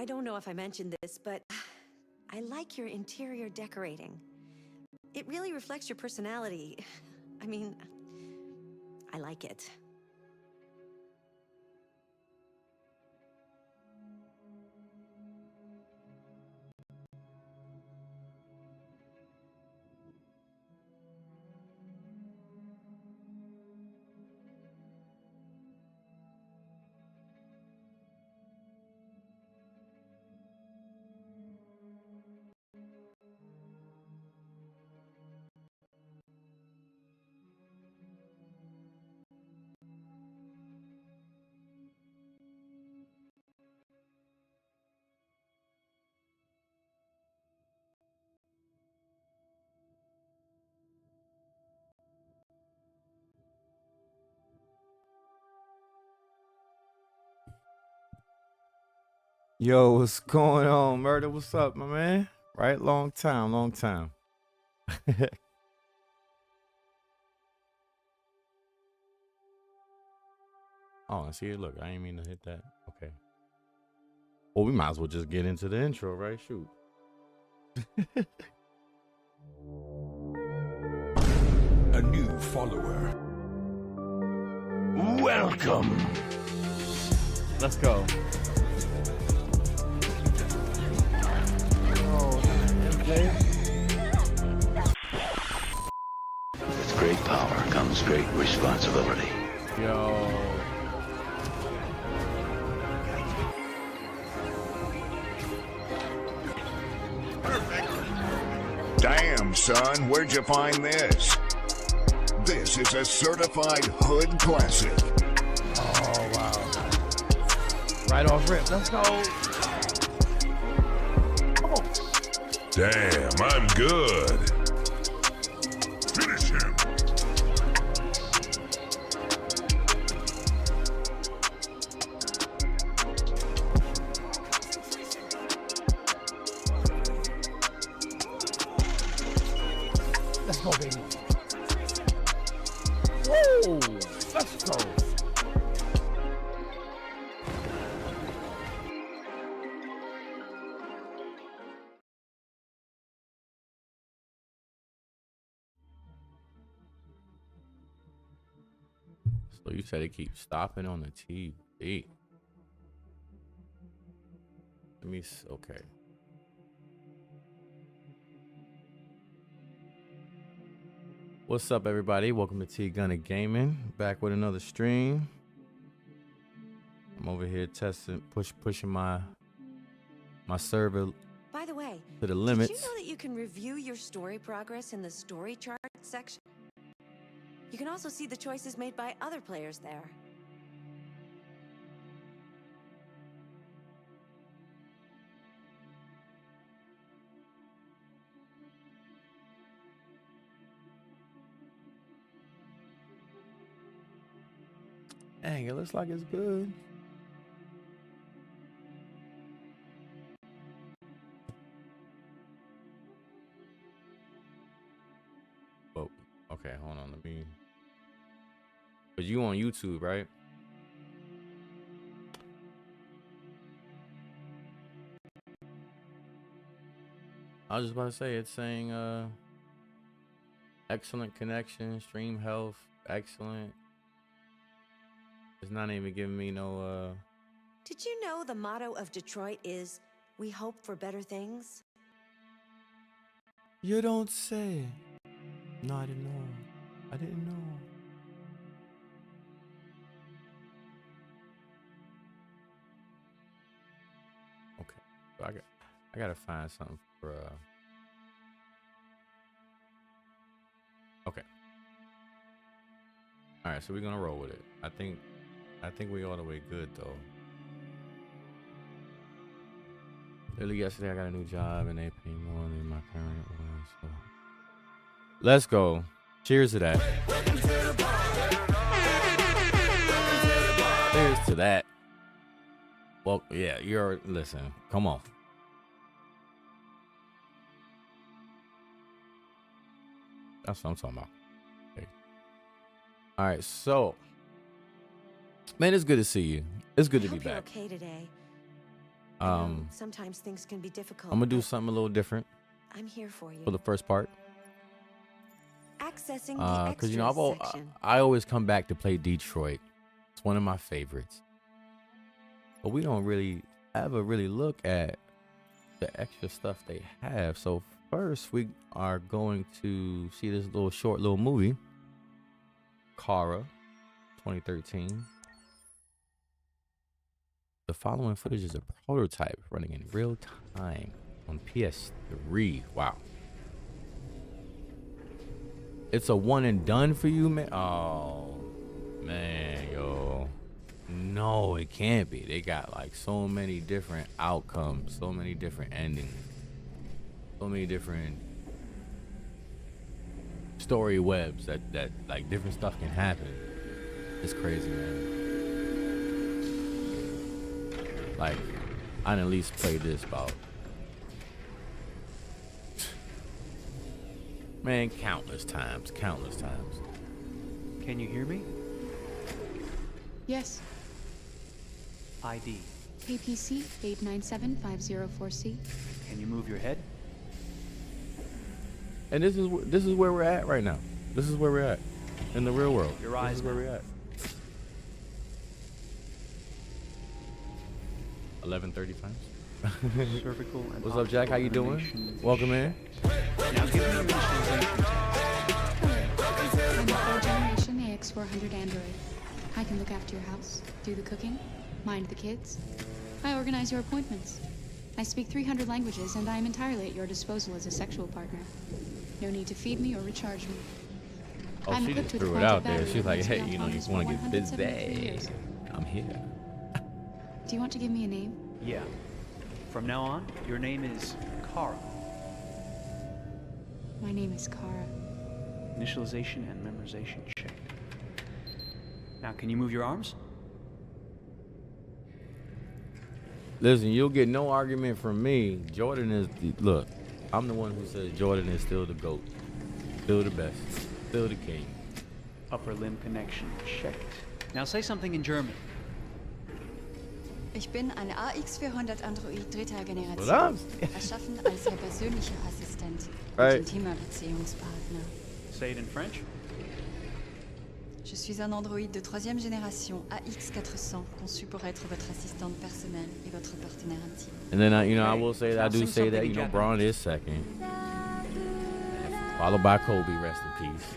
I don't know if I mentioned this, but I like your interior decorating. It really reflects your personality. I mean, I like it. Yo, what's going on, Murder? What's up, my man? Right? Long time, long time. Oh, see it. Look, I ain't mean to hit that. Okay. Well, we might as well just get into the intro, right? Shoot. A new follower. Welcome. Let's go. With great power comes great responsibility. Yo. Damn, son, where'd you find this? This is a certified hood classic. Oh, wow. Right off rip. Let's go. Damn, I'm good. Finish him. Let's go, baby. Whoa. Let's go. So you said it keeps stopping on the TV. Let me, okay. What's up, everybody? Welcome to TGunna Gaming. Back with another stream. I'm over here testing, pushing my server By the way, to the limits. did you know that you can review your story progress in the story chart section? You can also see the choices made by other players there. Dang, it looks like it's good. Oh, okay, hold on, let me. But you on YouTube, right? I was just about to say, it's saying excellent connection, stream health, excellent. It's not even giving me no Did you know the motto of Detroit is, "We hope for better things"? You don't say. No, I didn't know. I didn't know. Okay, so I gotta find something for okay. All right, so we're gonna roll with it. I think we all the way good though. Literally yesterday I got a new job and they pay more than my current one. So let's go. Cheers to that. Cheers to that. Well, yeah, listen, come on. That's what I'm talking about. Okay. All right, so, man, it's good to see you. It's good to be back. You're okay today. Sometimes things can be difficult. I'm gonna do but something a little different I'm here for you. for the first part. Accessing the Because extras section. I always come back to play Detroit. It's one of my favorites. But we don't really ever really look at the extra stuff they have. So first we are going to see this short little movie, Kara, 2013. The following footage is a prototype running in real time on PS3. Wow. It's a one and done for you, man. Oh, man, yo. No, it can't be. They got like so many different outcomes, so many different endings, so many different story webs that like different stuff can happen. It's crazy, man. Like, I done at least played this about, man, countless times. Can you hear me? Yes. ID. APC 897504C. Can you move your head? And this is where we're at right now. This is where we're at in the real world. Your This eyes is where now. we're at. 11:35. Cervical and What's up, Jack? How you doing? coordination Welcome in. Now give me a visualization. I'm a 4th generation AX400 Android. I can look after your house, do the cooking, mind the kids. I organize your appointments. I speak 300 languages, and I am entirely at your disposal as a sexual partner. No need to feed me or recharge me. Oh, I'm she equipped just with a threw it quantum out there. battery She's that like, makes hey, me you know, you autonomous want for to get 173 busy. years. I'm here. Do you want to give me a name? Yeah. From now on, your name is Kara. My name is Kara. Initialization and memorization checked. Now, can you move your arms? Listen, you'll get no argument from me. Jordan is look. I'm the one who says Jordan is still the GOAT, still the best, still the king. Upper limb connection checked. Now say something in German. Ich bin ein AX400 Android 3. What Generation, up? erschaffen als Ihr persönlicher Assistent Right. und intimer Beziehungspartner. Say it in French. Je suis un androïde de 3e génération AX400, conçu pour être votre assistante personnelle et votre partenaire intime. And then I Okay. will say that Now I do sing say that something in Braun Japanese. is second, followed by Kobe. Rest in peace.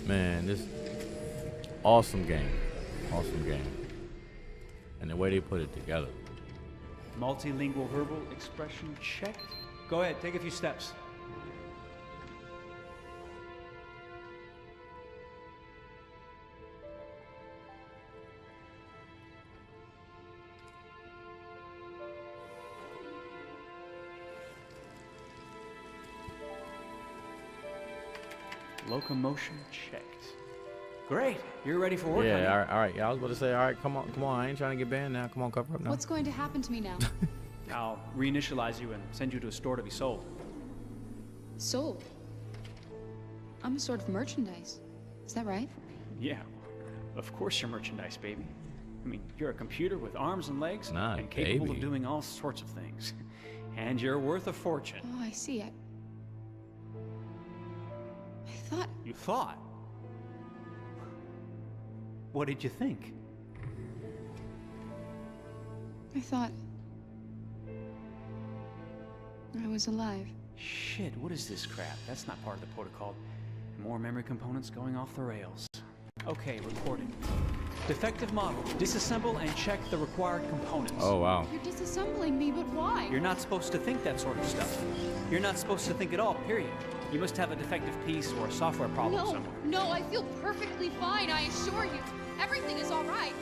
Man, this awesome game, and the way they put it together. Multilingual verbal expression checked. Go ahead, take a few steps. Locomotion checked. Great, you're ready for work. honey. Yeah, all right. Yeah, I was about to say, all right, come on. I ain't trying to get banned now. Come on, cover up now. What's going to happen to me now? I'll reinitialize you and send you to a store to be sold. Sold. I'm a sort of merchandise. Is that right? Yeah, of course you're merchandise, baby. I mean, you're a computer with arms and legs Nah, and capable baby. of doing all sorts of things. And you're worth a fortune. Oh, I see. I thought You thought? What did you think? I was alive. Shit, what is this crap? That's not part of the protocol. More memory components going off the rails. Okay, recording. Defective model. Disassemble and check the required components. Oh wow. You're disassembling me, but why? You're not supposed to think that sort of stuff. You're not supposed to think at all, period. You must have a defective piece or a software problem somewhere. No, I feel perfectly fine, I assure you. Everything is all right.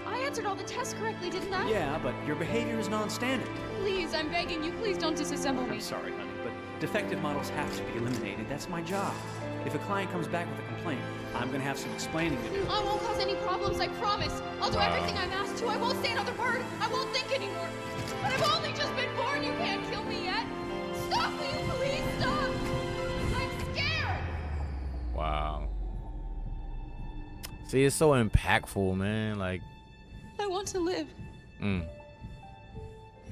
I answered all the tests correctly, didn't I? Yeah, but your behavior is non-standard. Please, I'm begging you, please don't disassemble me. I'm sorry, honey, but defective models have to be eliminated. That's my job. If a client comes back with a complaint, I'm gonna have some explaining to do. I won't cause any problems, I promise. I'll do everything I'm asked to. I won't say another word. I won't think anymore. But I've only just been born. You can't kill me yet. Stop, will you please stop? I'm scared. Wow. See, it's so impactful, man. Like, I want to live. I'm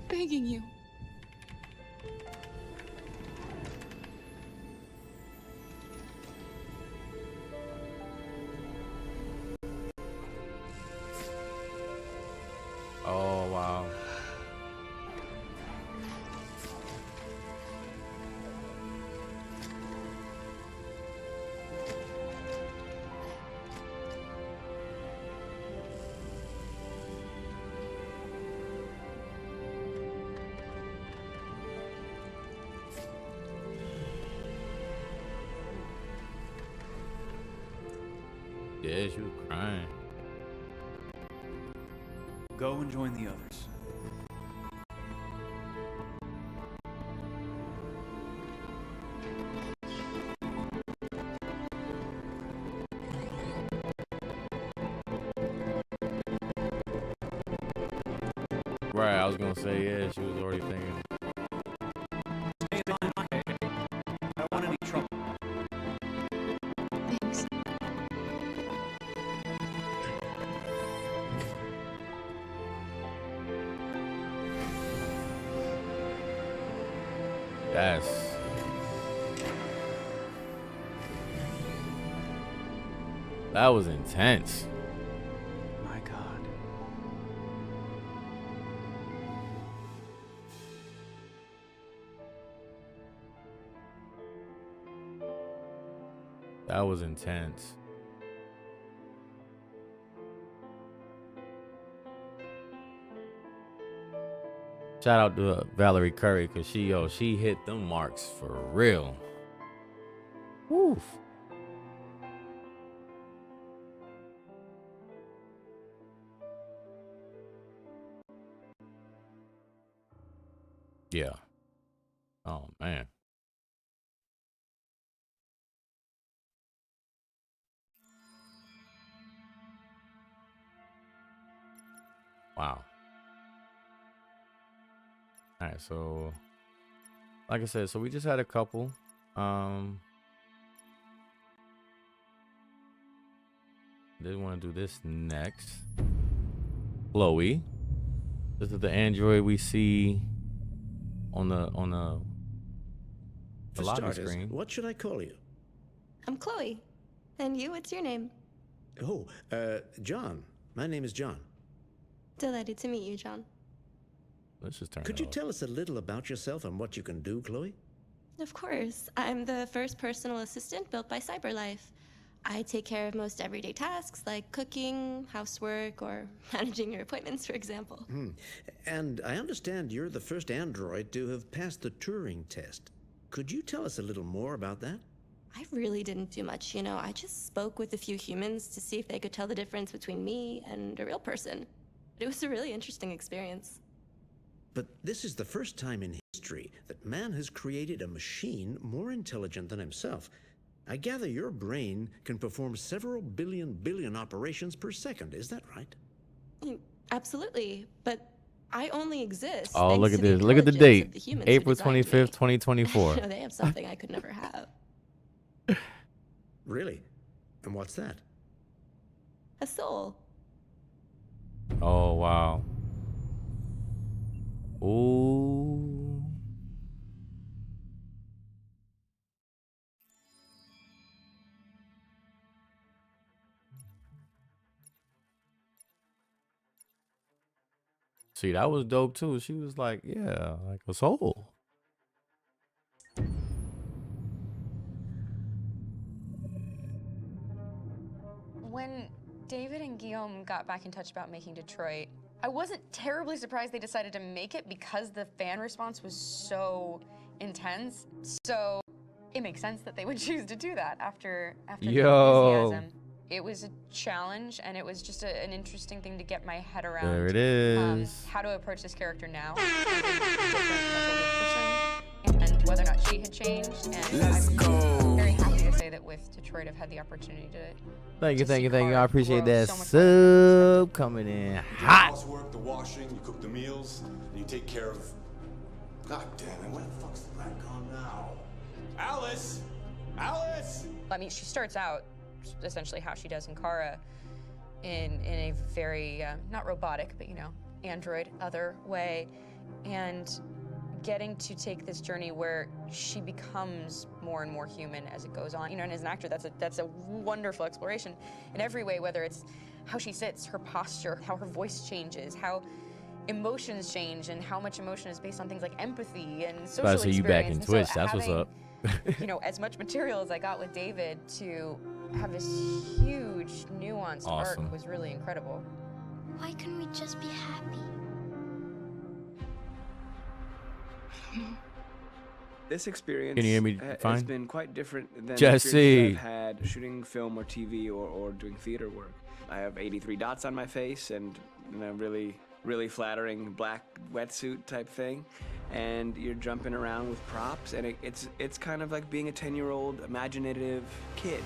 begging you. oh wow. Yeah, she was crying. Go and join the others. Right, I was gonna say, yeah, she was already thinking. Stay in line, okay? I don't want any trouble. Thanks. Yes. That was intense. My God. That was intense. Shout out to Valerie Curry, cause she hit them marks for real. Woof. Yeah. Oh man. Wow. All right, so like I said, so we just had a couple. Did want to do this next. Chloe. This is the android we see on the For lobby starters, screen. what should I call you? I'm Chloe. And you, what's your name? Oh, John. My name is John. Delighted to meet you, John. Let's just turn Could it you off. tell us a little about yourself and what you can do, Chloe? Of course. I'm the first personal assistant built by CyberLife. I take care of most everyday tasks like cooking, housework, or managing your appointments, for example. And I understand you're the first android to have passed the Turing test. Could you tell us a little more about that? I really didn't do much, you know. I just spoke with a few humans to see if they could tell the difference between me and a real person. It was a really interesting experience. But this is the first time in history that man has created a machine more intelligent than himself. I gather your brain can perform several billion operations per second. Is that right? Absolutely, but I only exist. Oh, thanks look to at the this. Look at the intelligence date. of the humans who April designed me. 25th, 2024. You know, they have something I could never have. Really? And what's that? A soul. Oh wow. Ooh. See, that was dope too. She was like, yeah, like a soul. When David and Guillaume got back in touch about making Detroit, I wasn't terribly surprised they decided to make it because the fan response was so intense. So it makes sense that they would choose to do that after the enthusiasm. It was a challenge, and it was just an interesting thing to get my head around. There it is. How to approach this character now as a different, much older person, and whether or not she had changed. And I'm very happy to to say that with Detroit, I've had the opportunity to. Thank you, to thank see you, thank you. I Kara appreciate grow that so much more than I sub coming in You do the hot. housework, the washing, you cook the meals, and you take care of. God damn it! Where the fuck's the rat gone now? Alice, Alice. I mean, she starts out essentially how she does in Kara, in a very not robotic, but android other way, and getting to take this journey where she becomes more and more human as it goes on. And as an actor, that's a wonderful exploration in every way, whether it's how she sits, her posture, how her voice changes, how emotions change, and how much emotion is based on things like empathy and social Glad to see you back in experience. And so Twitch. That's what's having, up. as much material as I got with David to have this huge nuanced Awesome. arc was really incredible. Why couldn't we just be happy? This experience Can you hear me has fine? been quite different than Jesse. experiences I've had shooting film or TV or doing theater work. I have 83 dots on my face and a really flattering black wetsuit type thing, and you're jumping around with props, and it's kind of like being a 10-year-old imaginative kid.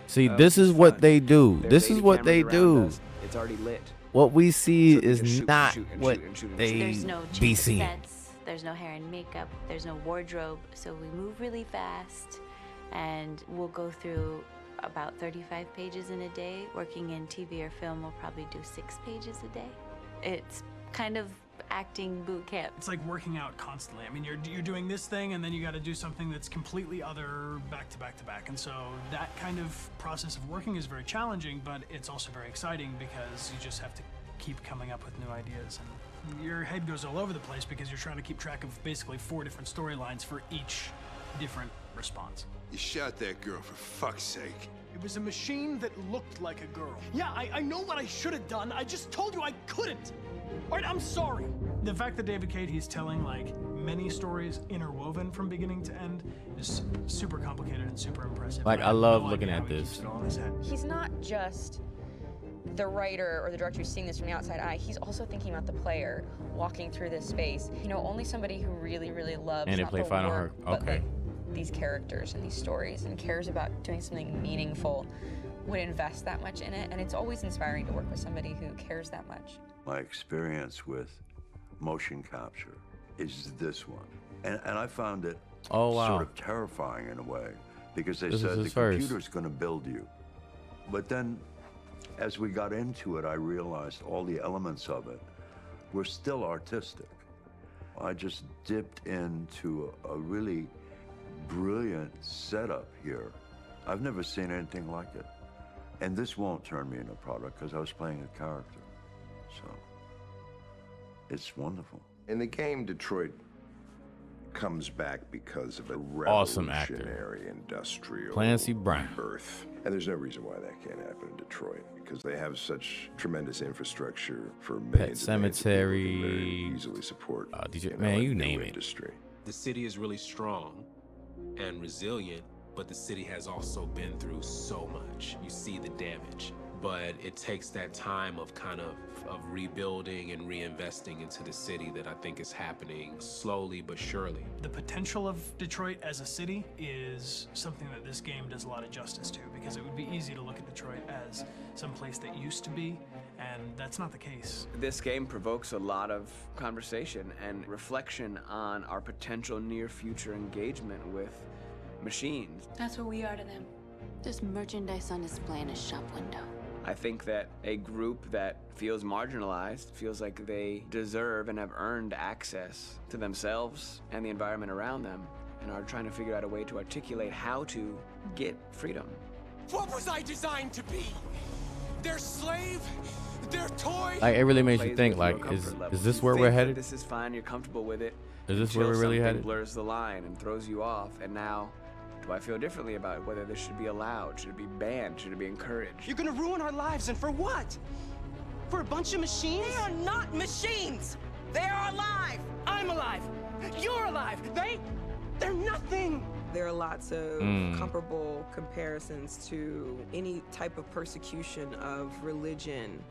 See, this is what they do. There's This is 80 what they cameras do. around us. It's already lit. What we see So they is just shoot, not shoot, and what shoot, and shoot, and they shoot. There's no be change seeing. sets, there's no hair and makeup, there's no wardrobe, so we move really fast, and we'll go through about 35 pages in a day. Working in TV or film, we'll probably do 6 pages a day. It's kind of acting boot camp. It's like working out constantly. I mean, you're doing this thing, and then you got to do something that's completely other back to back to back. And so that kind of process of working is very challenging, but it's also very exciting because you just have to keep coming up with new ideas, and your head goes all over the place because you're trying to keep track of basically 4 different storylines for each different response. You shot that girl, for fuck's sake. It was a machine that looked like a girl. Yeah, I know what I should have done. I just told you I couldn't. All right, I'm sorry. The fact that David Cade, he's telling like many stories interwoven from beginning to end is super complicated and super impressive. Like, I have love no looking idea at how he this. keeps it all in his head. He's not just the writer or the director who's seeing this from the outside eye. He's also thinking about the player walking through this space. Only somebody who really, really loves And they not play the Final work, Heart. but Okay. like these characters and these stories and cares about doing something meaningful would invest that much in it. And it's always inspiring to work with somebody who cares that much. My experience with motion capture is this one. And I found it Oh, wow. sort of terrifying in a way, because they This is said the his first. computer's going to build you. But then, as we got into it, I realized all the elements of it were still artistic. I just dipped into a really brilliant setup here. I've never seen anything like it. And this won't turn me into a product because I was playing a character. So, it's wonderful. In the game, Detroit comes back because of a Awesome actor. revolutionary industrial Clancy Brown. rebirth. And there's no reason why that can't happen in Detroit, because they have such tremendous infrastructure for millions and millions of people who can very Cemetery. easily support. Man, a you new name it. industry. The city is really strong and resilient, but the city has also been through so much. You see the damage, but it takes that time of kind of rebuilding and reinvesting into the city that I think is happening slowly but surely. The potential of Detroit as a city is something that this game does a lot of justice to, because it would be easy to look at Detroit as some place that used to be, and that's not the case. This game provokes a lot of conversation and reflection on our potential near future engagement with machines. That's what we are to them. There's merchandise on display in a shop window. I think that a group that feels marginalized, feels like they deserve and have earned access to themselves and the environment around them, and are trying to figure out a way to articulate how to get freedom. What was I designed to be? Their slave? Their toy? Like, it really makes you Plays think, with like, your comfort level. is this You where think we're that headed? This is fine, you're comfortable with it. Is this until where we're really something headed? blurs the line and throws you off, and now, do I feel differently about whether this should be allowed? Should it be banned? Should it be encouraged? You're gonna ruin our lives, and for what? For a bunch of machines? They are not machines! They are alive! I'm alive! You're alive! They're nothing! There are lots of comparable comparisons to any type of persecution of religion,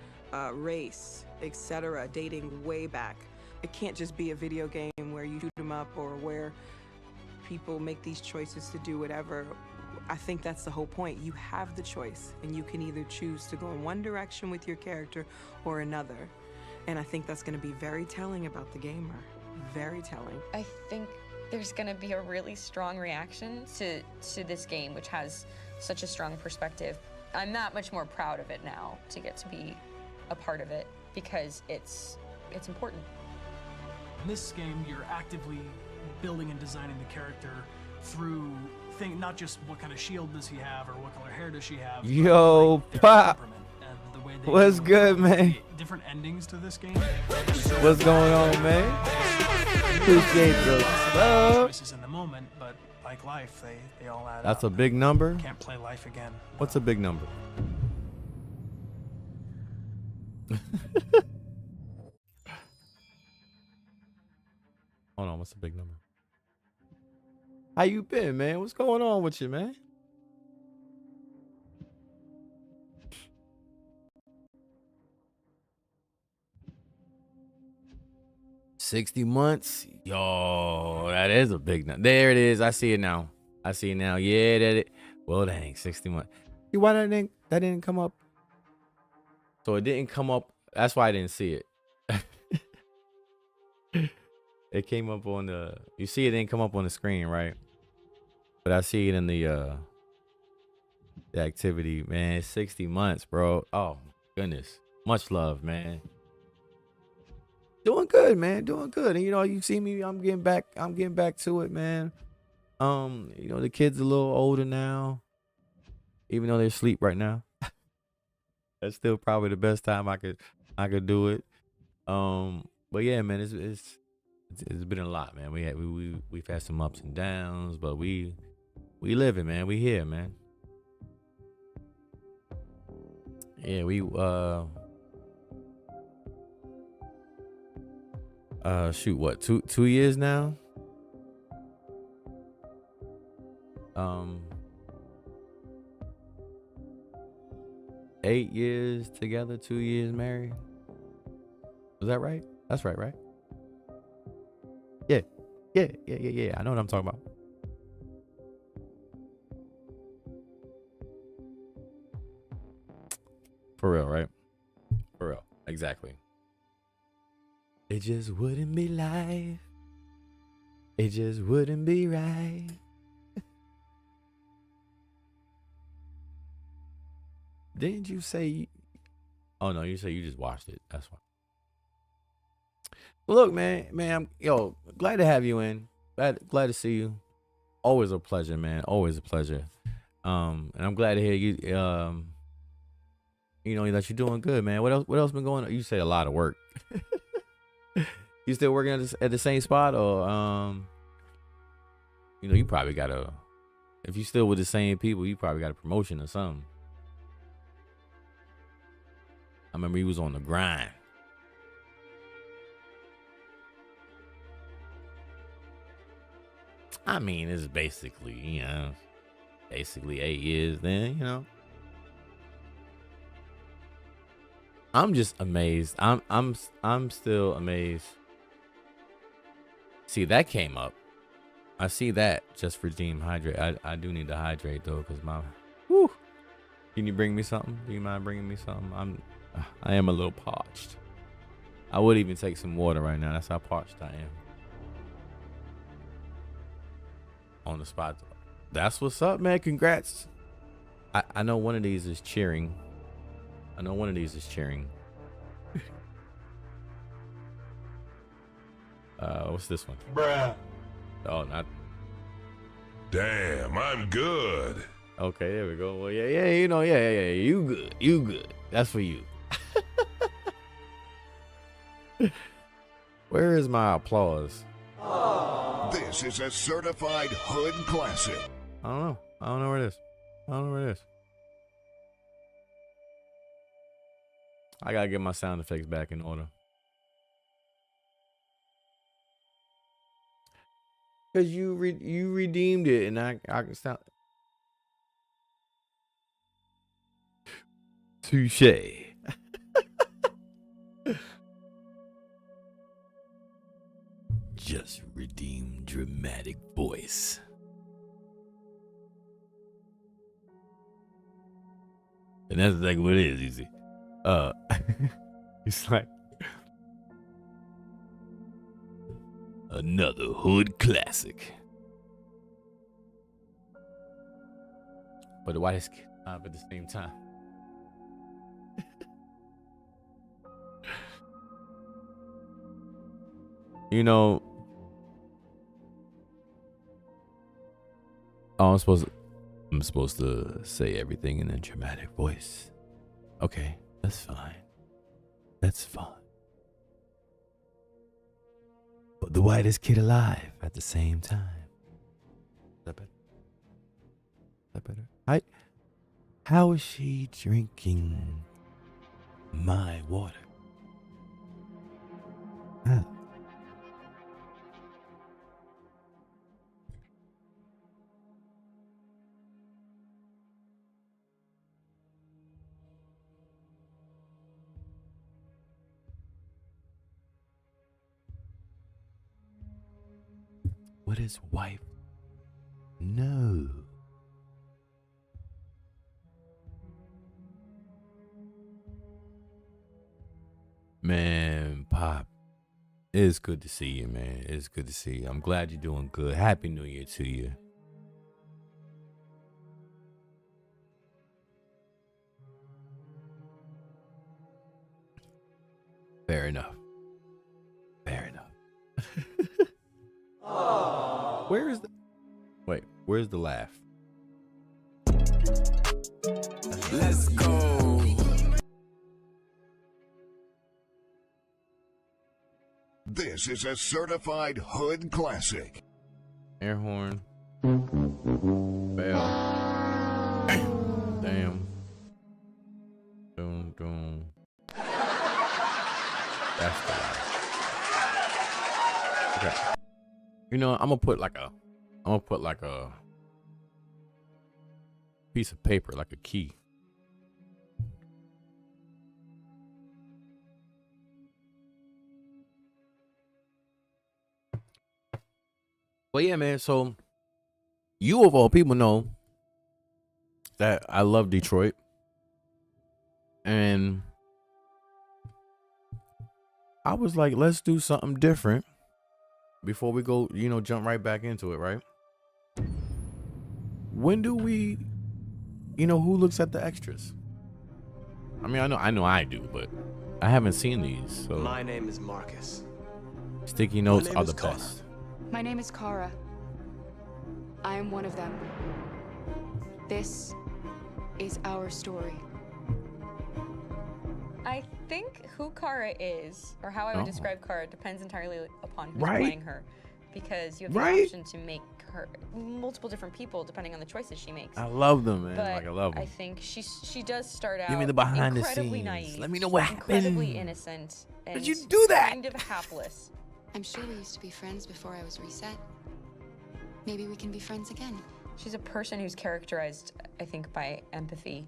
race, etc., dating way back. It can't just be a video game where you shoot them up or where people make these choices to do whatever. I think that's the whole point. You have the choice, and you can either choose to go in one direction with your character or another. And I think that's going to be very telling about the gamer. Very telling. I think there's going to be a really strong reaction to this game, which has such a strong perspective. I'm that much more proud of it now to get to be a part of it because it's important. In this game, you're actively building and designing the character through not just what kind of shield does he have or what color hair does she have. Yo, Pop. What's good, man? Different endings to this game. What's going on, man? Appreciate the love. Choices in the moment, but like life, they all add up. That's a big number. Can't play life again. What's a big number? Hold on, what's a big number? How you been, man? What's going on with you, man? $60 months. Yo, that is a big number. There it is. I see it now. I see it now. Yeah, that it. Well, dang, 60 months. See why that didn't come up? So it didn't come up. That's why I didn't see it. It came up on the. You see, it didn't come up on the screen, right? But I see it in the activity, man. 60 months, bro. Oh goodness. Much love, man. Doing good, man. Doing good. And you know, you see me, I'm getting back to it, man. You know, the kids a little older now. Even though they're asleep right now. That's still probably the best time I could do it. But yeah, man, it's been a lot, man. We've had some ups and downs, but we living, man. We here, man. Yeah, we shoot, what, two years now? 8 years together, 2 years married. Was that right? That's right, right? Yeah. I know what I'm talking about. For real, right? For real. Exactly. It just wouldn't be life. It just wouldn't be right. Didn't you say? Oh no, you say you just watched it. That's fine. Look, man, I'm glad to have you in. Glad to see you. Always a pleasure, man. Always a pleasure. And I'm glad to hear you. You know that you're doing good, man. What else been going on? You say a lot of work. You still working at the same spot, or you know, you probably got a. If you still with the same people, you probably got a promotion or something. I remember he was on the grind. I mean, it's basically, you know, 8 years then, you know. I'm just amazed. I'm still amazed. See, that came up. I see that. Just redeem hydrate. I do need to hydrate though, because my whew. Can you bring me something? Do you mind bringing me something? I am a little parched. I would even take some water right now. That's how parched I am. On the spot. That's what's up, man. Congrats. I know one of these is cheering. What's this one? Bruh. Oh, not. Damn, I'm good. Okay, there we go. Well, yeah, you know, yeah. You good. That's for you. Where is my applause? This is a certified hood classic. I don't know where it is. I gotta get my sound effects back in order. Cause you redeemed it, and I can sound. Touche. Just redeem dramatic voice. And that's like what it is, easy. It's like another hood classic. But the whitest kid alive at the same time. You know, I'm supposed to say everything in a dramatic voice. Okay, that's fine. That's fine. But the whitest kid alive at the same time. Is that better? Is that better? How is she drinking my water? Huh. What is wife? No. Man, Pop, it's good to see you, man. It's good to see you. I'm glad you're doing good. Happy New Year to you. Fair enough. Fair enough. Where's the laugh? Let's go. This is a certified hood classic. Air horn. Bell. Damn. Doom, doom. That's the laugh. Okay. You know, I'm gonna put like a piece of paper, like a key. Well, yeah, man. So you of all people know that I love Detroit, and I was like, let's do something different before we go, jump right back into it, right? When do we, who looks at the extras? I mean, I know I do, but I haven't seen these. So My name is Marcus. Sticky notes are the best. My name is Kara. I am one of them. This is our story. I think who Kara is, or how I would describe Kara, depends entirely upon who's Right. playing her. Because you have the Right. option to make her multiple different people depending on the choices she makes. I love them, man. But I love them. I think she does start out Give me the behind the incredibly scenes. naive. Let me know what incredibly happened. innocent. Did And you do that? Kind of hapless. I'm sure we used to be friends before I was reset. Maybe we can be friends again. She's a person who's characterized, I think, by empathy.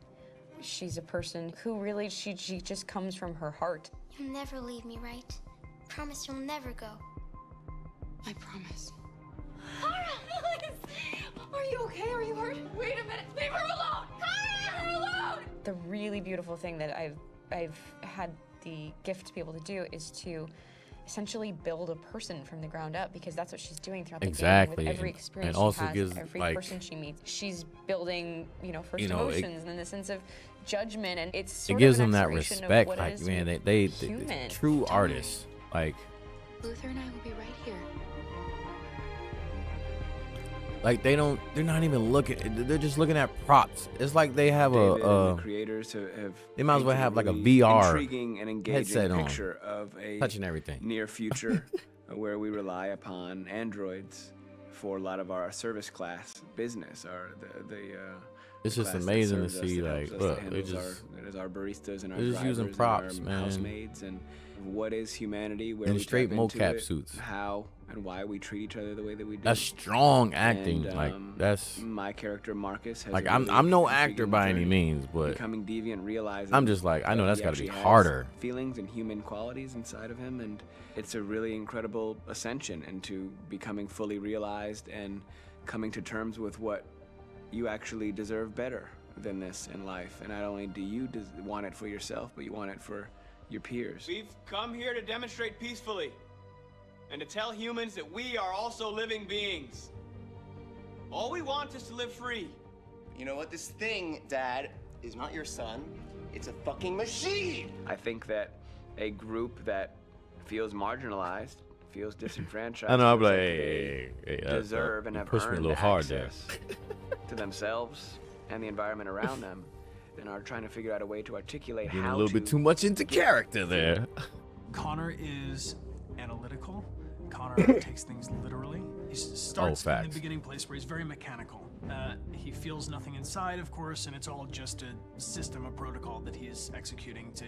She's a person who really, she just comes from her heart. You'll never leave me, right? Promise you'll never go. I promise. Are you okay? Are you hurt? Wait a minute. Leave her alone. Leave her alone. The really beautiful thing that I've had the gift to be able to do is to essentially build a person from the ground up, because that's what she's doing throughout the game with every experience and also she has, gives, every like, person she meets. She's building, first You know, it- emotions and then the sense of judgment, and it's It sort gives of an them that exploration of respect. what Like, is man, they human. true artists. Like Luther and I will be right here. they're not even looking. They're just looking at props. It's like they have David and a the creators have they might as well painted have like a really VR intriguing and engaging headset on, picture of a touching everything. near future where we rely upon androids for a lot of our service class business. It's just class that amazing to serves us, see, that like, helps us, look, that they handles just our baristas and our they're just using drivers props, and our man. housemaids, and what is humanity, where In we straight tap into mocap it, suits. how and why we treat each other the way that we do. That's strong acting. And, like that's my character Marcus has like a I'm really no intriguing actor by any journey, means, but becoming deviant, realizing I'm just like, I know that that's he gotta be actually has harder. feelings and human qualities inside of him, and it's a really incredible ascension into becoming fully realized and coming to terms with what you actually deserve better. than this in life. And not only do you want it for yourself, but you want it for your peers. We've come here to demonstrate peacefully and to tell humans that we are also living beings. All we want is to live free. You know what? This thing, Dad, is not your son. It's a fucking machine. I think that a group that feels marginalized, feels disenfranchised, I know, I'm feels like, they hey, deserve and have pushed me a earned little hard there. access to themselves and the environment around them, and are trying to figure out a way to articulate Getting how a little bit too much into character there. Connor is analytical. Connor takes things literally. He starts in the facts. beginning place where he's very mechanical. He feels nothing inside, of course, and it's all just a system, a protocol that he is executing to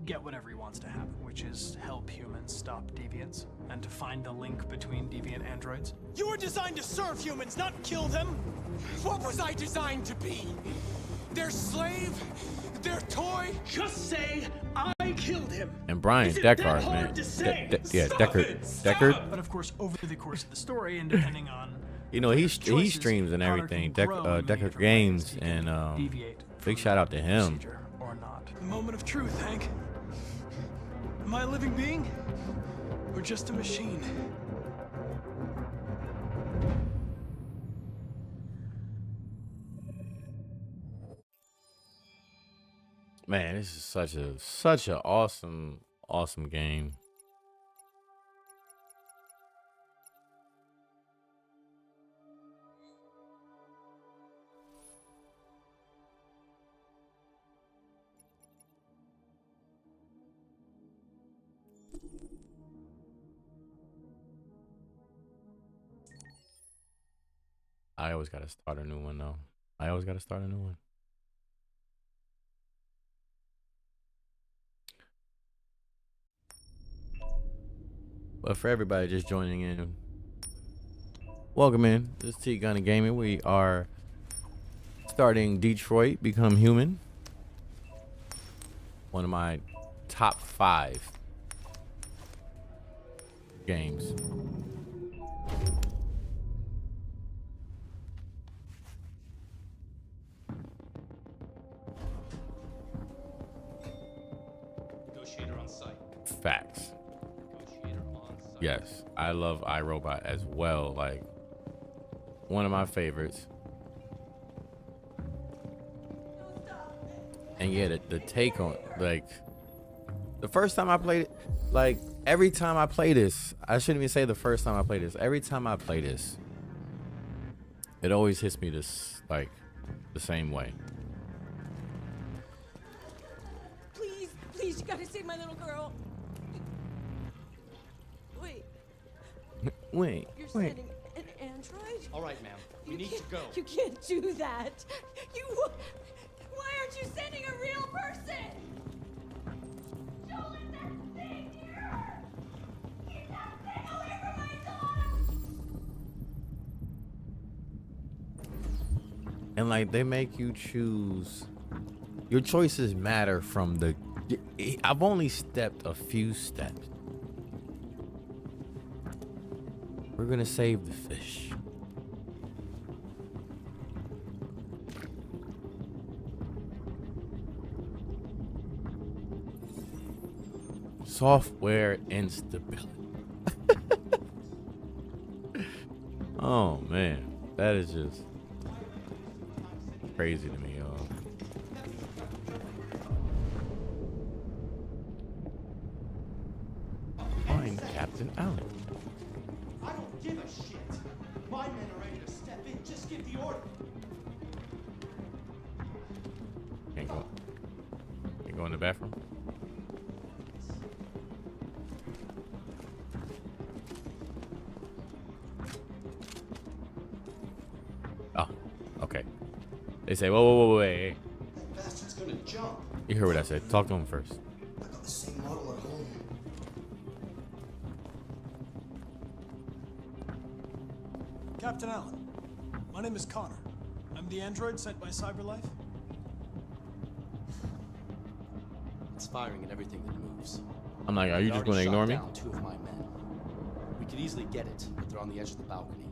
get whatever he wants to happen, which is help humans stop deviants and to find the link between deviant androids. You were designed to serve humans, not kill them. What was I designed to be? Their slave? Their toy? Just say I killed him. And Brian Deckard, man. Deckard. But of course, over the course of the story, and depending on You know, he streams and everything. Deckard Games, and big shout out to him. or not. The moment of truth, Hank. Am I a living being? Or just a machine? Man, this is such a awesome game. I always gotta start a new one though. I always gotta start a new one. But for everybody just joining in, welcome in. This is TGunna Gaming. We are starting Detroit Become Human. One of my top 5 games. Negotiator on site. Facts. Yes, I love iRobot as well. Like, one of my favorites. And yeah, the take on, like, the first time I played it, like, every time I play this, I shouldn't even say the first time I play this. Every time I play this, it always hits me this, like, the same way. Please, please, you gotta save my little girl. Wait. You're sending an android? All right, ma'am. We need to go. You can't do that. Why aren't you sending a real person? Joel, is that thing here? Keep that thing away from my daughter! And like, they make you choose. Your choices matter from the. I've only stepped a few steps. We're gonna save the fish. Software instability. Oh man, that is just crazy to me, y'all. Find Captain Allen. I don't give a shit. My men are ready to step in. Just give the order. Can't go. Can't go in the bathroom. Oh, okay. They say, whoa, wait. That bastard's gonna jump. You heard what I said. Talk to him first. I got the same model at home. Captain Allen, my name is Connor. I'm the android sent by CyberLife. It's firing at everything that moves. I'm like, are you It just already gonna ignore shot me? down 2 of my men. We could easily get it, but they're on the edge of the balcony.